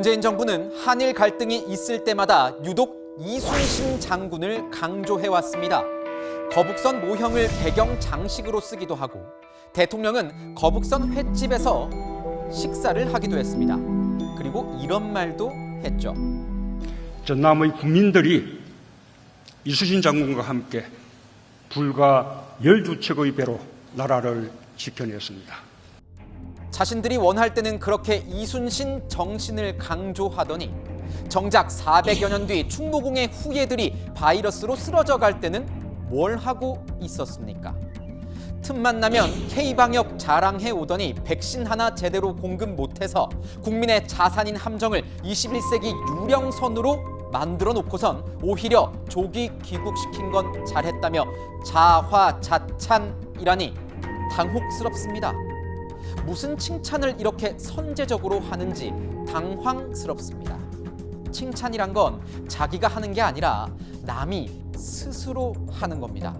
문재인 정부는 한일 갈등이 있을 때마다 유독 이순신 장군을 강조해왔습니다. 거북선 모형을 배경 장식으로 쓰기도 하고 대통령은 거북선 횟집에서 식사를 하기도 했습니다. 그리고 이런 말도 했죠. 전남의 국민들이 이순신 장군과 함께 불과 12척의 배로 나라를 지켜냈습니다. 자신들이 원할 때는 그렇게 이순신 정신을 강조하더니 정작 400여 년 뒤 충무공의 후예들이 바이러스로 쓰러져 갈 때는 뭘 하고 있었습니까? 틈만 나면 K방역 자랑해 오더니 백신 하나 제대로 공급 못해서 국민의 자산인 함정을 21세기 유령선으로 만들어 놓고선 오히려 조기 귀국시킨 건 잘했다며 자화자찬이라니 당혹스럽습니다. 무슨 칭찬을 이렇게 선제적으로 하는지 당황스럽습니다. 칭찬이란 건 자기가 하는 게 아니라 남이 스스로 하는 겁니다.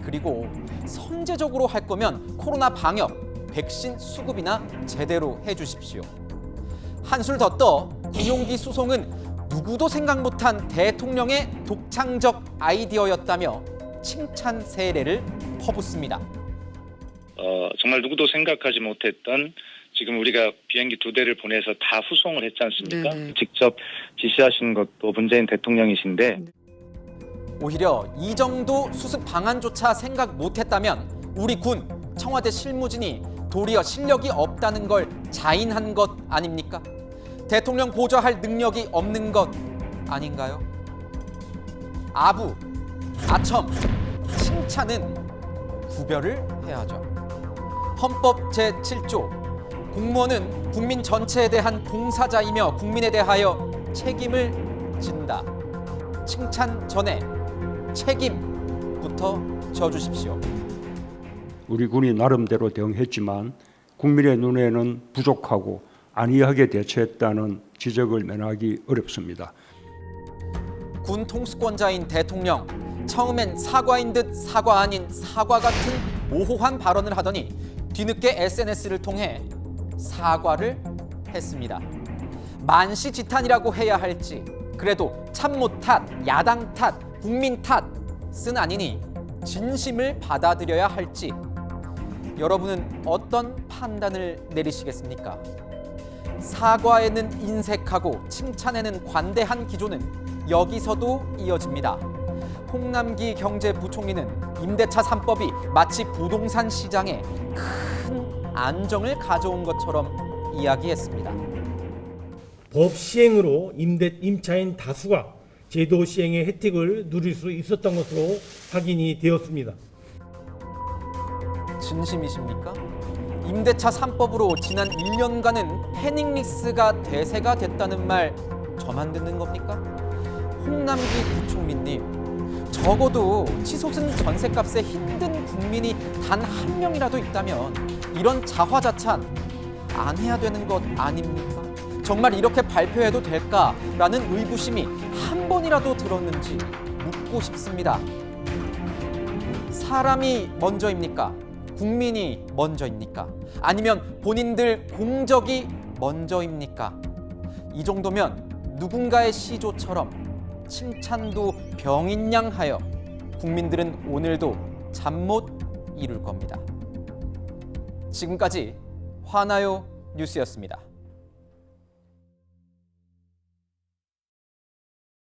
그리고 선제적으로 할 거면 코로나 방역, 백신 수급이나 제대로 해주십시오. 한술 더 떠 군용기 수송은 누구도 생각 못한 대통령의 독창적 아이디어였다며 칭찬 세례를 퍼붓습니다. 정말 누구도 생각하지 못했던 지금 우리가 비행기 2대를 보내서 다 후송을 했지 않습니까? 네네. 직접 지시하신 것도 문재인 대통령이신데 오히려 이 정도 수습 방안조차 생각 못했다면 우리 군, 청와대 실무진이 도리어 실력이 없다는 걸 자인한 것 아닙니까? 대통령 보좌할 능력이 없는 것 아닌가요? 아부, 아첨, 칭찬은 구별을 해야죠. 헌법 제7조 공무원은 국민 전체에 대한 봉사자이며 국민에 대하여 책임을 진다. 칭찬 전에 책임부터 져주십시오. 우리 군이 나름대로 대응했지만 국민의 눈에는 부족하고 안이하게 대처했다는 지적을 면하기 어렵습니다. 군 통수권자인 대통령, 처음엔 사과인 듯 사과 아닌 사과 같은 모호한 발언을 하더니 뒤늦게 SNS를 통해 사과를 했습니다. 만시지탄이라고 해야 할지, 그래도 참모 탓, 야당 탓, 국민 탓은 아니니 진심을 받아들여야 할지 여러분은 어떤 판단을 내리시겠습니까? 사과에는 인색하고 칭찬에는 관대한 기조는 여기서도 이어집니다. 홍남기 경제부총리는 임대차 3법이 마치 부동산 시장에 큰 안정을 가져온 것처럼 이야기했습니다. 법 시행으로 임차인 다수가 제도 시행의 혜택을 누릴 수 있었던 것으로 확인이 되었습니다. 진심이십니까? 임대차 3법으로 지난 1년간은 패닉리스가 대세가 됐다는 말 저만 듣는 겁니까? 홍남기 부총리님, 적어도 치솟은 전셋값에 힘든 국민이 단 한 명이라도 있다면 이런 자화자찬 안 해야 되는 것 아닙니까? 정말 이렇게 발표해도 될까라는 의구심이 한 번이라도 들었는지 묻고 싶습니다. 사람이 먼저입니까? 국민이 먼저입니까? 아니면 본인들 공적이 먼저입니까? 이 정도면 누군가의 시조처럼 칭찬도 병인 양 하여 국민들은 오늘도 잠 못 이룰 겁니다. 지금까지 화나요 뉴스였습니다.